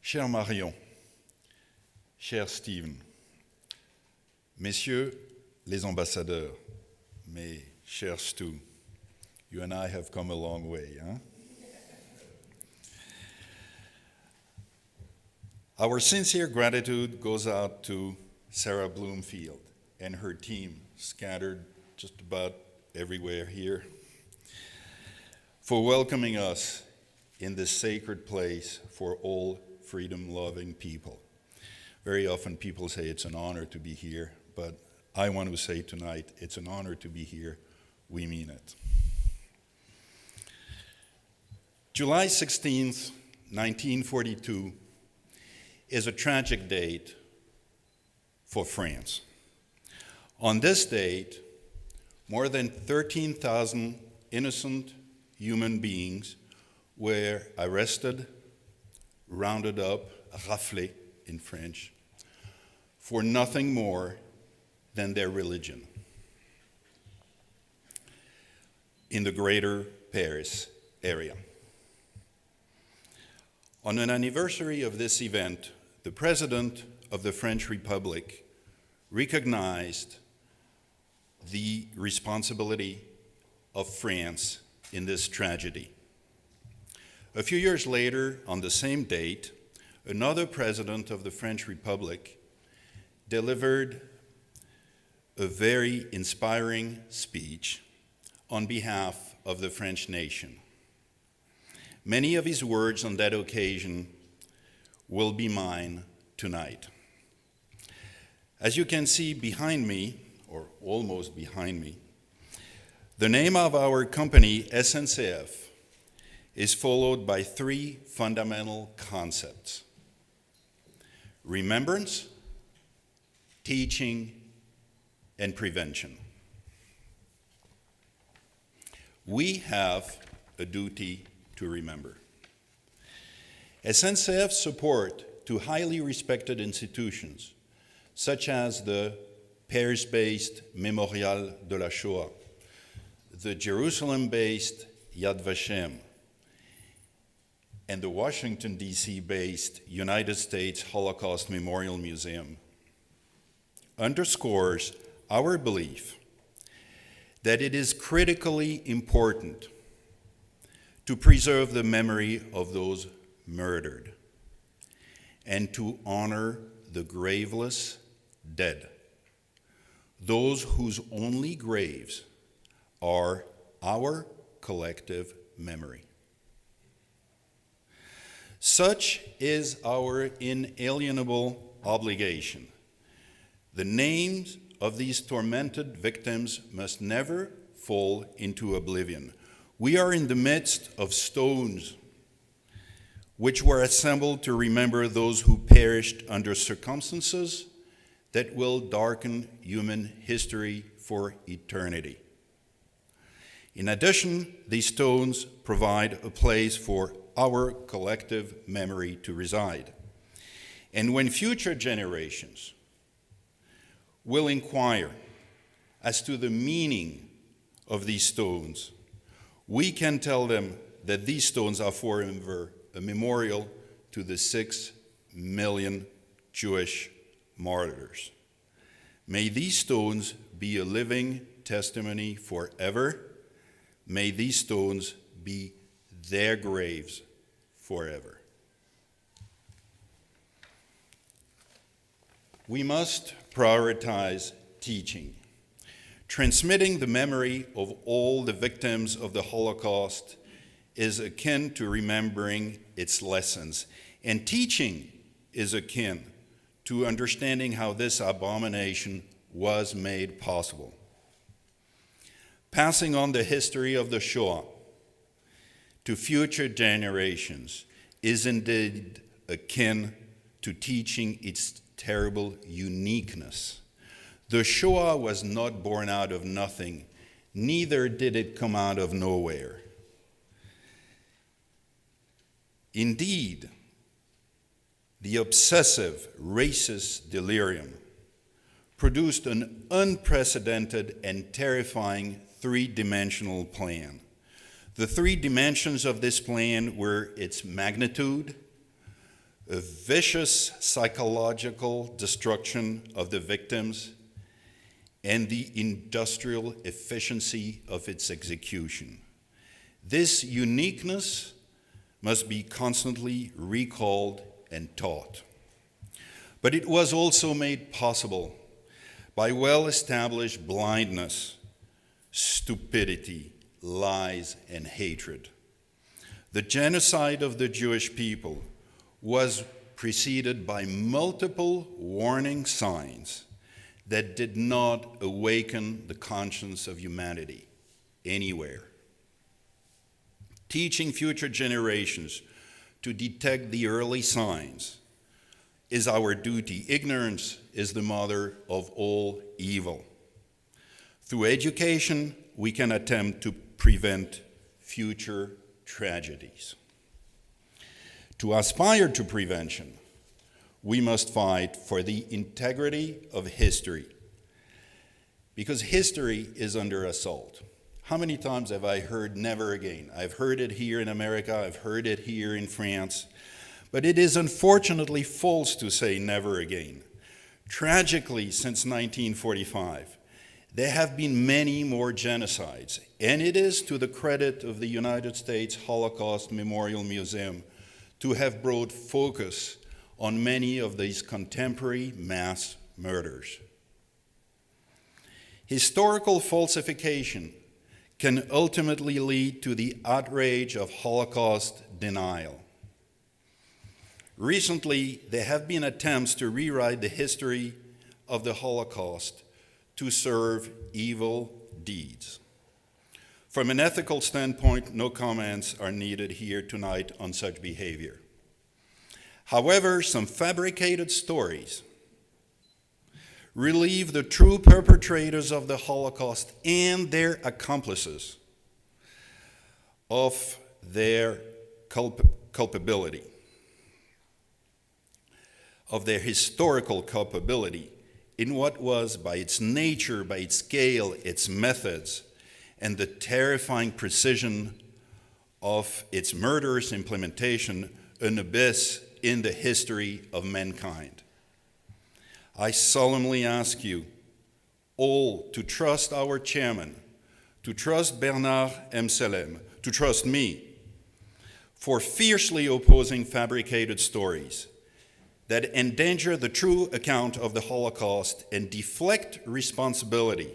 Cher Marion, cher Stephen, messieurs les ambassadeurs, mes chers Stu, you and I have come a long way, huh? Our sincere gratitude goes out to Sarah Bloomfield and her team, scattered just about everywhere here, for welcoming us in this sacred place for all freedom-loving people. Very often people say it's an honor to be here, but I want to say tonight, it's an honor to be here. We mean it. July 16th, 1942 is a tragic date for France. On this date, more than 13,000 innocent human beings were arrested, rounded up, raflés in French, for nothing more than their religion in the greater Paris area. On an anniversary of this event, the President of the French Republic recognized the responsibility of France in this tragedy. A few years later, on the same date, another president of the French Republic delivered a very inspiring speech on behalf of the French nation. Many of his words on that occasion will be mine tonight. As you can see behind me, or almost behind me, the name of our company, SNCF, is followed by three fundamental concepts: remembrance, teaching, and prevention. We have a duty to remember. SNCF support to highly respected institutions, such as the Paris-based Mémorial de la Shoah, the Jerusalem-based Yad Vashem, and the Washington, D.C.-based United States Holocaust Memorial Museum, underscores our belief that it is critically important to preserve the memory of those murdered and to honor the graveless dead, those whose only graves are our collective memory. Such is our inalienable obligation. The names of these tormented victims must never fall into oblivion. We are in the midst of stones which were assembled to remember those who perished under circumstances that will darken human history for eternity. In addition, these stones provide a place for our collective memory to reside. And when future generations will inquire as to the meaning of these stones, we can tell them that these stones are forever a memorial to the 6 million Jewish martyrs. May these stones be a living testimony forever. May these stones be their graves forever. We must prioritize teaching. Transmitting the memory of all the victims of the Holocaust is akin to remembering its lessons, and teaching is akin to understanding how this abomination was made possible. Passing on the history of the Shoah to future generations is indeed akin to teaching its terrible uniqueness. The Shoah was not born out of nothing, neither did it come out of nowhere. Indeed, the obsessive racist delirium produced an unprecedented and terrifying three-dimensional plan. The three dimensions of this plan were its magnitude, a vicious psychological destruction of the victims, and the industrial efficiency of its execution. This uniqueness must be constantly recalled and taught. But it was also made possible by well-established blindness, stupidity, lies, and hatred. The genocide of the Jewish people was preceded by multiple warning signs that did not awaken the conscience of humanity anywhere. Teaching future generations to detect the early signs is our duty. Ignorance is the mother of all evil. Through education, we can attempt to prevent future tragedies. To aspire to prevention, we must fight for the integrity of history, because history is under assault. How many times have I heard never again? I've heard it here in America, I've heard it here in France, but it is unfortunately false to say never again. Tragically, since 1945, there have been many more genocides, and it is to the credit of the United States Holocaust Memorial Museum to have brought focus on many of these contemporary mass murders. Historical falsification can ultimately lead to the outrage of Holocaust denial. Recently, there have been attempts to rewrite the history of the Holocaust to serve evil deeds. From an ethical standpoint, no comments are needed here tonight on such behavior. However, some fabricated stories relieve the true perpetrators of the Holocaust and their accomplices of their culpability, of their historical culpability in what was, by its nature, by its scale, its methods, and the terrifying precision of its murderous implementation, an abyss in the history of mankind. I solemnly ask you all to trust our chairman, to trust Bernard M. Selem, to trust me for fiercely opposing fabricated stories that endanger the true account of the Holocaust and deflect responsibility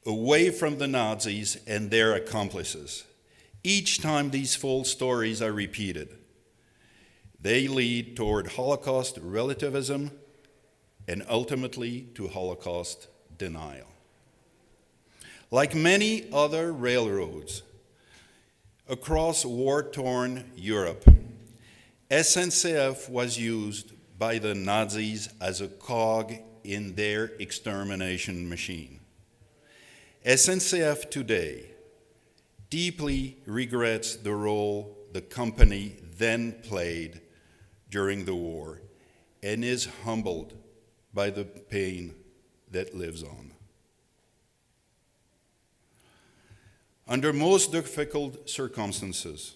away from the Nazis and their accomplices. Each time these false stories are repeated, they lead toward Holocaust relativism and ultimately to Holocaust denial. Like many other railroads across war-torn Europe, SNCF was used by the Nazis as a cog in their extermination machine. SNCF today deeply regrets the role the company then played during the war and is humbled by the pain that lives on. Under most difficult circumstances,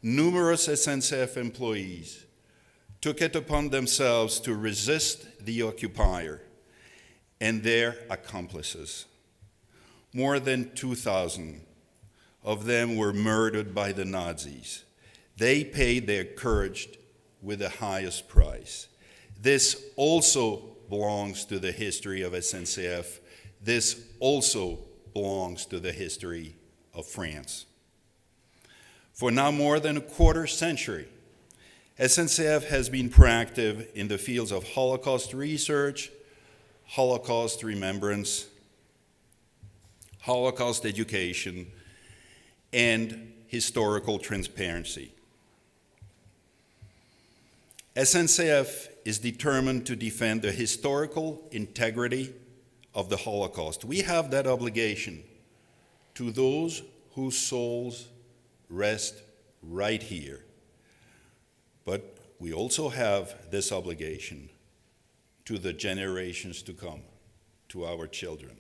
numerous SNCF employees took it upon themselves to resist the occupier and their accomplices. More than 2,000 of them were murdered by the Nazis. They paid their courage with the highest price. This also belongs to the history of SNCF. This also belongs to the history of France. For now more than a quarter century, SNCF has been proactive in the fields of Holocaust research, Holocaust remembrance, Holocaust education, and historical transparency. SNCF is determined to defend the historical integrity of the Holocaust. We have that obligation to those whose souls rest right here. But we also have this obligation to the generations to come, to our children.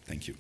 Thank you.